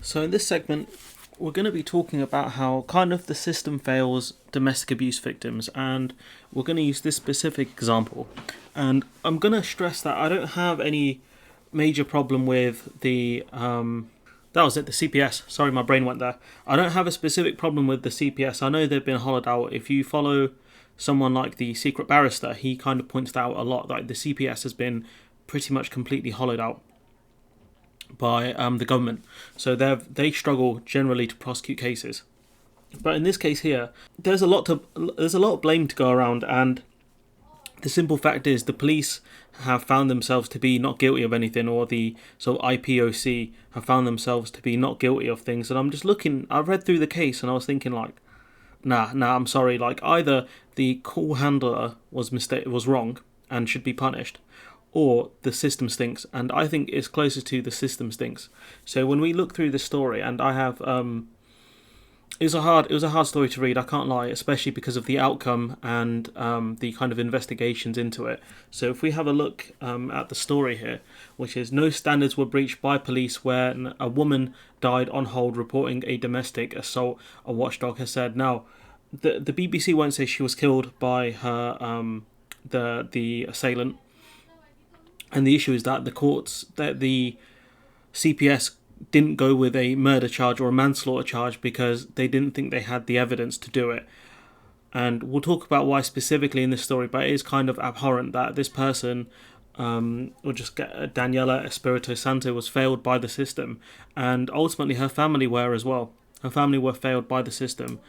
So in this segment, we're going to be talking about how kind of the system fails domestic abuse victims, and we're going to use this specific example. And I'm going to stress that I don't have any major problem with that was it, the CPS. Sorry, my brain went there. I don't have a specific problem with the CPS. I know they've been hollowed out. If you follow someone like the Secret Barrister, he kind of points that out a lot. Like the CPS has been pretty much completely hollowed out by the government, so they struggle generally to prosecute cases. But in this case here, there's a lot of blame to go around, and the simple fact is the police have found themselves to be not guilty of anything, or the sort of IPOC have found themselves to be not guilty of things. And I'm just looking, I read through the case and I was thinking like, nah, I'm sorry. Like either the call handler was wrong and should be punished, or the system stinks, and I think it's closer to the system stinks. So when we look through the story, and I have it was a hard story to read, I can't lie, especially because of the outcome and the kind of investigations into it. So if we have a look at the story here, which is no standards were breached by police when a woman died on hold reporting a domestic assault, a watchdog has said. Now, the BBC won't say she was killed by her the assailant. And the issue is that the CPS didn't go with a murder charge or a manslaughter charge because they didn't think they had the evidence to do it. And we'll talk about why specifically in this story, but it is kind of abhorrent that this person, Daniela Espirito Santo, was failed by the system. And ultimately her family were as well. Her family were failed by the system.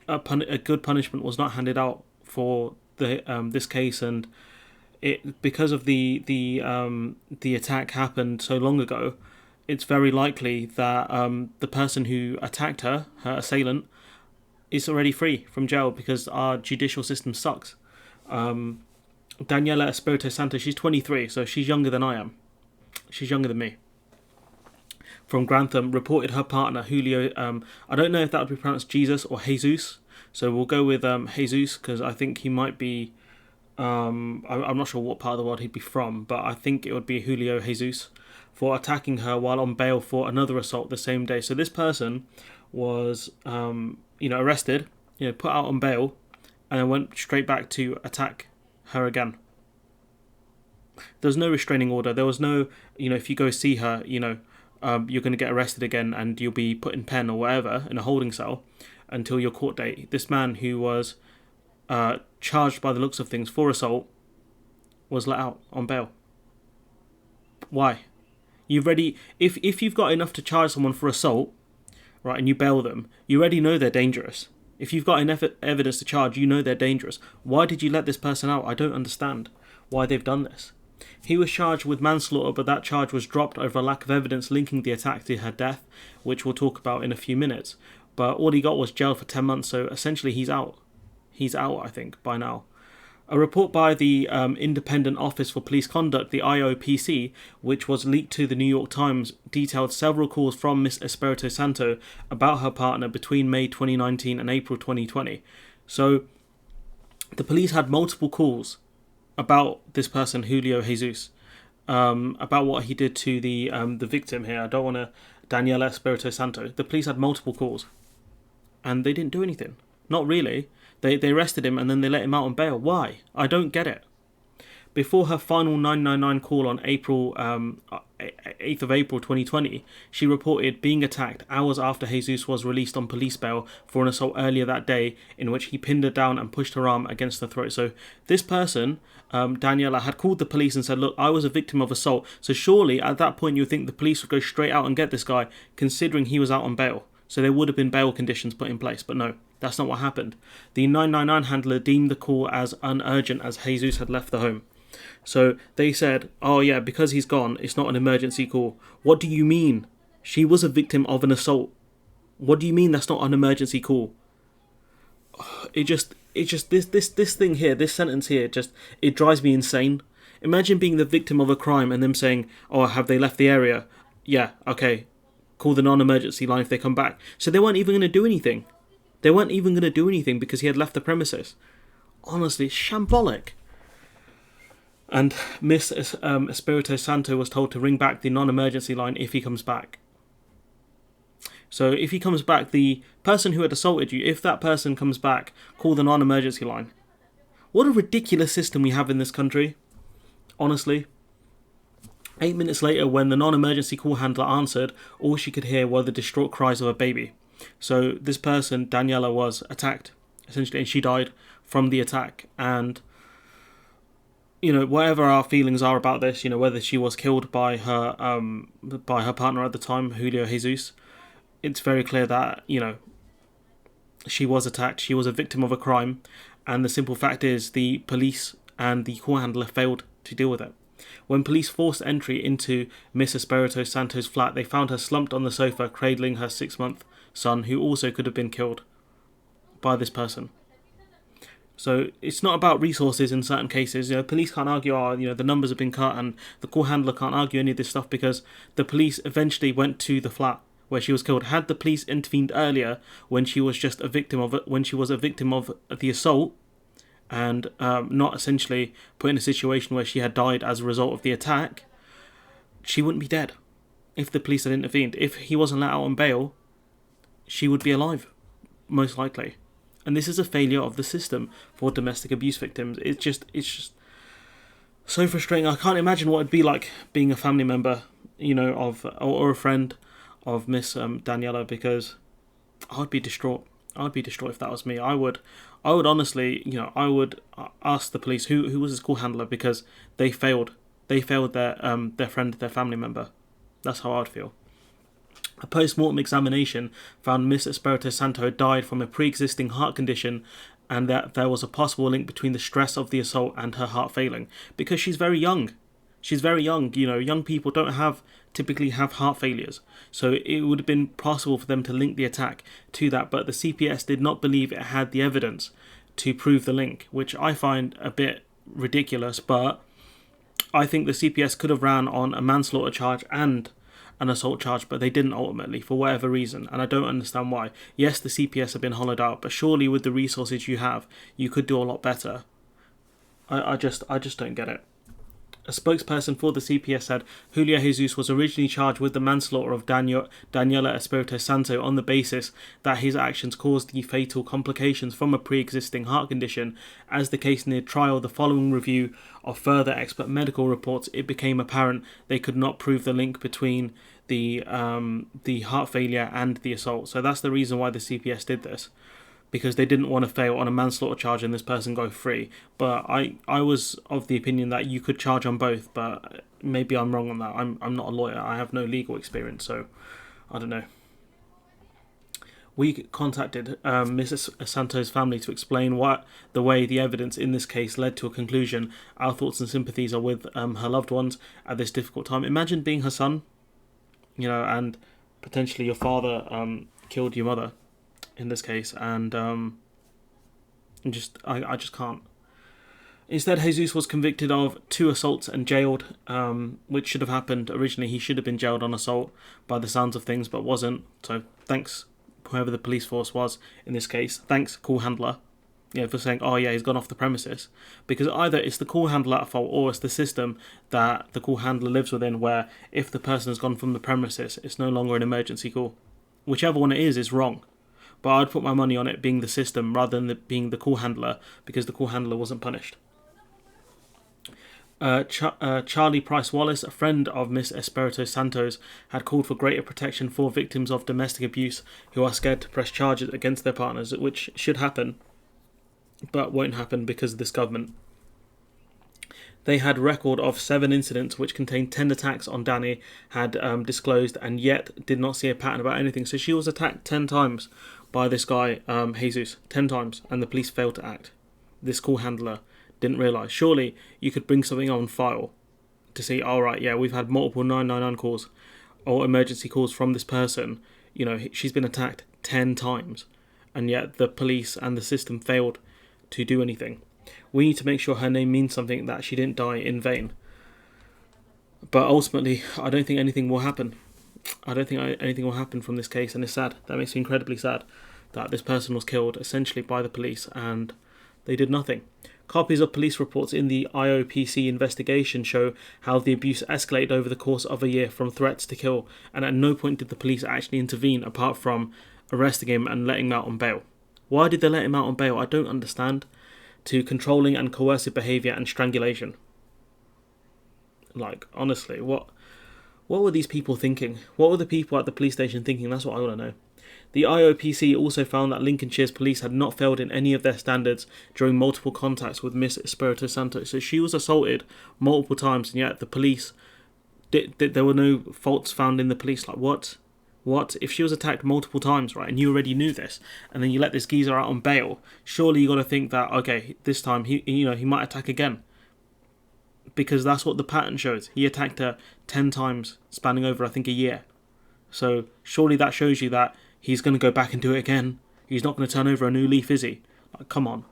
A good punishment was not handed out for this case, and because of the attack happened so long ago, it's very likely that the person who attacked her assailant, is already free from jail because our judicial system sucks. Daniela Espirito Santo, she's 23, so she's younger than I am. She's younger than me. From Grantham, reported her partner Julio. I don't know if that would be pronounced Jesus or Jesus, so we'll go with Jesus because I think he might be. I'm not sure what part of the world he'd be from, but I think it would be Julio Jesus, for attacking her while on bail for another assault the same day. So this person was, arrested, put out on bail, and then went straight back to attack her again. There was no restraining order. There was no, if you go see her, you're going to get arrested again and you'll be put in pen or whatever in a holding cell until your court date. This man who was charged by the looks of things for assault was let out on bail. Why? If you've got enough to charge someone for assault, right, and you bail them, you already know they're dangerous. If you've got enough evidence to charge, you know they're dangerous. Why did you let this person out? I don't understand why they've done this. He was charged with manslaughter, but that charge was dropped over a lack of evidence linking the attack to her death, which we'll talk about in a few minutes. But all he got was jail for 10 months, so essentially he's out. He's out, I think, by now. A report by the Independent Office for Police Conduct, the IOPC, which was leaked to the New York Times, detailed several calls from Miss Espirito Santo about her partner between May 2019 and April 2020. So the police had multiple calls about this person, Julio Jesus, about what he did to the victim here. I don't want to... Daniela Espirito Santo. The police had multiple calls, and they didn't do anything. Not really. They arrested him and then they let him out on bail. Why? I don't get it. Before her final 999 call on 8th of April 2020, she reported being attacked hours after Jesus was released on police bail for an assault earlier that day in which he pinned her down and pushed her arm against her throat. So this person, Daniela, had called the police and said, look, I was a victim of assault. So surely at that point you would think the police would go straight out and get this guy, considering he was out on bail. So there would have been bail conditions put in place, but no, that's not what happened. The 999 handler deemed the call as unurgent as Jesus had left the home. So they said, oh yeah, because he's gone, it's not an emergency call. What do you mean? She was a victim of an assault. What do you mean that's not an emergency call? This thing here, this sentence here, it drives me insane. Imagine being the victim of a crime and them saying, oh, have they left the area? Yeah, okay. Call the non-emergency line if they come back. So they weren't even going to do anything. They weren't even going to do anything because he had left the premises. Honestly, shambolic. And Miss Espirito Santo was told to ring back the non-emergency line if he comes back. So if he comes back, the person who had assaulted you, if that person comes back, call the non-emergency line. What a ridiculous system we have in this country, honestly. 8 minutes later, when the non-emergency call handler answered, all she could hear were the distraught cries of a baby. So this person, Daniela, was attacked, essentially, and she died from the attack. And, whatever our feelings are about this, whether she was killed by her partner at the time, Julio Jesus, it's very clear that, she was attacked, she was a victim of a crime, and the simple fact is the police and the call handler failed to deal with it. When police forced entry into Miss Espirito Santo's flat, they found her slumped on the sofa, cradling her 6-month son, who also could have been killed by this person. So it's not about resources in certain cases. Police can't argue, the numbers have been cut, and the call handler can't argue any of this stuff because the police eventually went to the flat where she was killed. Had the police intervened earlier, when she was just a victim of it, when she was a victim of the assault, and not essentially put in a situation where she had died as a result of the attack, she wouldn't be dead. If the police had intervened, if he wasn't let out on bail, she would be alive, most likely. And this is a failure of the system for domestic abuse victims. It's just so frustrating. I can't imagine what it'd be like being a family member, or a friend of Miss Daniela, because I'd be distraught. I'd be distraught if that was me. I would honestly, I would ask the police who was his call handler, because they failed. They failed their friend, their family member. That's how I'd feel. A post-mortem examination found Miss Espirito Santo had died from a pre-existing heart condition, and that there was a possible link between the stress of the assault and her heart failing, because she's very young. She's very young. Young people don't typically have heart failures. So it would have been possible for them to link the attack to that, but the CPS did not believe it had the evidence to prove the link, which I find a bit ridiculous, but I think the CPS could have ran on a manslaughter charge and an assault charge, but they didn't ultimately, for whatever reason, and I don't understand why. Yes, the CPS have been hollowed out, but surely with the resources you have, you could do a lot better. I just don't get it. A spokesperson for the CPS said Julio Jesus was originally charged with the manslaughter of Daniela Espirito Santo on the basis that his actions caused the fatal complications from a pre-existing heart condition. As the case neared trial, the following review of further expert medical reports, it became apparent they could not prove the link between the heart failure and the assault. So that's the reason why the CPS did this, because they didn't want to fail on a manslaughter charge and this person go free. But I was of the opinion that you could charge on both, but maybe I'm wrong on that. I'm not a lawyer. I have no legal experience, so I don't know. We contacted Mrs. Santo's family to explain the way the evidence in this case led to a conclusion. Our thoughts and sympathies are with her loved ones at this difficult time. Imagine being her son, and potentially your father killed your mother in this case, and I just can't. Instead, Jesus was convicted of 2 assaults and jailed, which should have happened originally. He should have been jailed on assault by the sounds of things, but wasn't. So thanks, whoever the police force was in this case. Thanks, call handler, for saying, oh yeah, he's gone off the premises. Because either it's the call handler at fault, or it's the system that the call handler lives within, where if the person has gone from the premises, it's no longer an emergency call. Whichever one it is wrong. But I'd put my money on it being the system rather than being the call handler, because the call handler wasn't punished. Charlie Price Wallace, a friend of Miss Espirito Santos, had called for greater protection for victims of domestic abuse who are scared to press charges against their partners, which should happen, but won't happen because of this government. They had record of 7 incidents which contained 10 attacks on Danny, had disclosed, and yet did not see a pattern about anything. So she was attacked 10 times by this guy, Jesus, 10 times, and the police failed to act. This call handler didn't realise. Surely you could bring something on file to say, all right, yeah, we've had multiple 999 calls or emergency calls from this person. She's been attacked 10 times, and yet the police and the system failed to do anything. We need to make sure her name means something, that she didn't die in vain. But ultimately, I don't think anything will happen. I don't think anything will happen from this case, and it's sad. That makes me incredibly sad that this person was killed essentially by the police and they did nothing. Copies of police reports in the IOPC investigation show how the abuse escalated over the course of a year from threats to kill, and at no point did the police actually intervene apart from arresting him and letting him out on bail. Why did they let him out on bail? I don't understand. To controlling and coercive behaviour and strangulation. Like, honestly, what were these people thinking? What were the people at the police station thinking? That's what I want to know. The IOPC also found that Lincolnshire's police had not failed in any of their standards during multiple contacts with Miss Espirito Santo. So she was assaulted multiple times, and yet the police, there were no faults found in the police. Like, what? What? If she was attacked multiple times, right, and you already knew this, and then you let this geezer out on bail, surely you got to think that, okay, this time he might attack again. Because that's what the pattern shows. He attacked her 10 times, spanning over, I think, a year. So surely that shows you that he's going to go back and do it again. He's not going to turn over a new leaf, is he? Like, come on.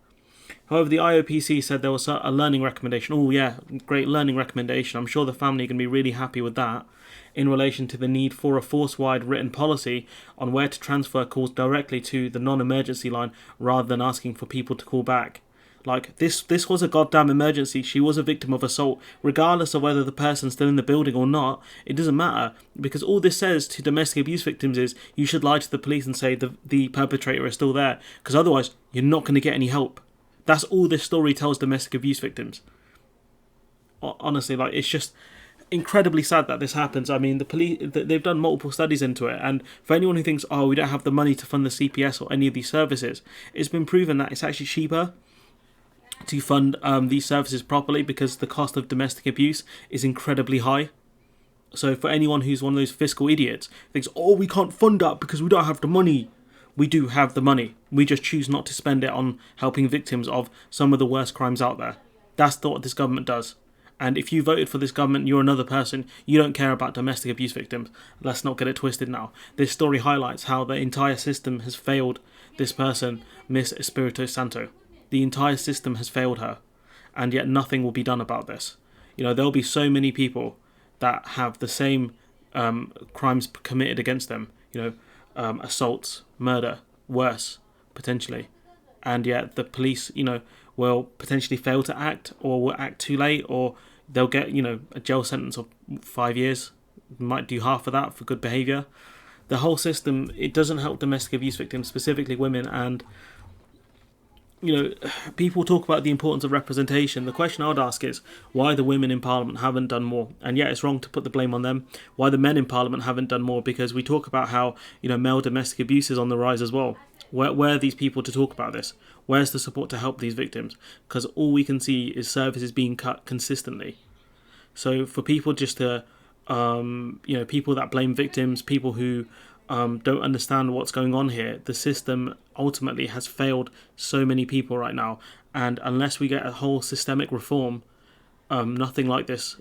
However, the IOPC said there was a learning recommendation. Oh yeah, great learning recommendation. I'm sure the family can be really happy with that. In relation to the need for a force-wide written policy on where to transfer calls directly to the non-emergency line rather than asking for people to call back. Like, this was a goddamn emergency. She was a victim of assault. Regardless of whether the person's still in the building or not, it doesn't matter. Because all this says to domestic abuse victims is you should lie to the police and say the perpetrator is still there. Because otherwise, you're not going to get any help. That's all this story tells domestic abuse victims. Honestly, like, it's just incredibly sad that this happens. I mean, the police, they've done multiple studies into it, and for anyone who thinks, oh, we don't have the money to fund the CPS or any of these services, it's been proven that it's actually cheaper to fund these services properly because the cost of domestic abuse is incredibly high. So for anyone who's one of those fiscal idiots who thinks, oh, we can't fund that because we don't have the money, we do have the money. We just choose not to spend it on helping victims of some of the worst crimes out there. That's what this government does. And if you voted for this government, you're another person. You don't care about domestic abuse victims. Let's not get it twisted now. This story highlights how the entire system has failed this person, Miss Espirito Santo. The entire system has failed her. And yet nothing will be done about this. You know, there'll be so many people that have the same crimes committed against them. You know, assaults, murder, worse, potentially. And yet the police, you know, will potentially fail to act, or will act too late, or they'll get, you know, a jail sentence of 5 years. Might do half of that for good behaviour. The whole system, it doesn't help domestic abuse victims, specifically women. And, you know, people talk about the importance of representation. The question I would ask is why the women in Parliament haven't done more. And yeah, it's wrong to put the blame on them. Why the men in Parliament haven't done more, because we talk about how, you know, male domestic abuse is on the rise as well. Where are these people to talk about this? Where's the support to help these victims? Because all we can see is services being cut consistently. So for people just to, you know, people that blame victims, people who don't understand what's going on here, the system ultimately has failed so many people right now. And unless we get a whole systemic reform, nothing like this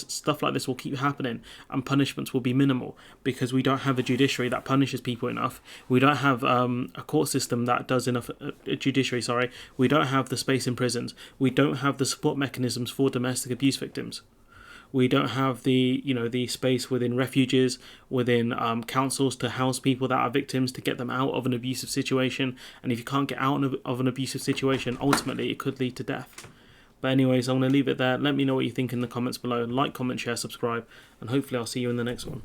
stuff like this will keep happening, and punishments will be minimal because we don't have a judiciary that punishes people enough. We don't have a court system that does enough. We don't have the space in prisons. We don't have the support mechanisms for domestic abuse victims. We don't have the space within refuges, within councils to house people that are victims, to get them out of an abusive situation. And if you can't get out of an abusive situation, ultimately it could lead to death. But anyways, I'm going to leave it there. Let me know what you think in the comments below. Like, comment, share, subscribe, and hopefully I'll see you in the next one.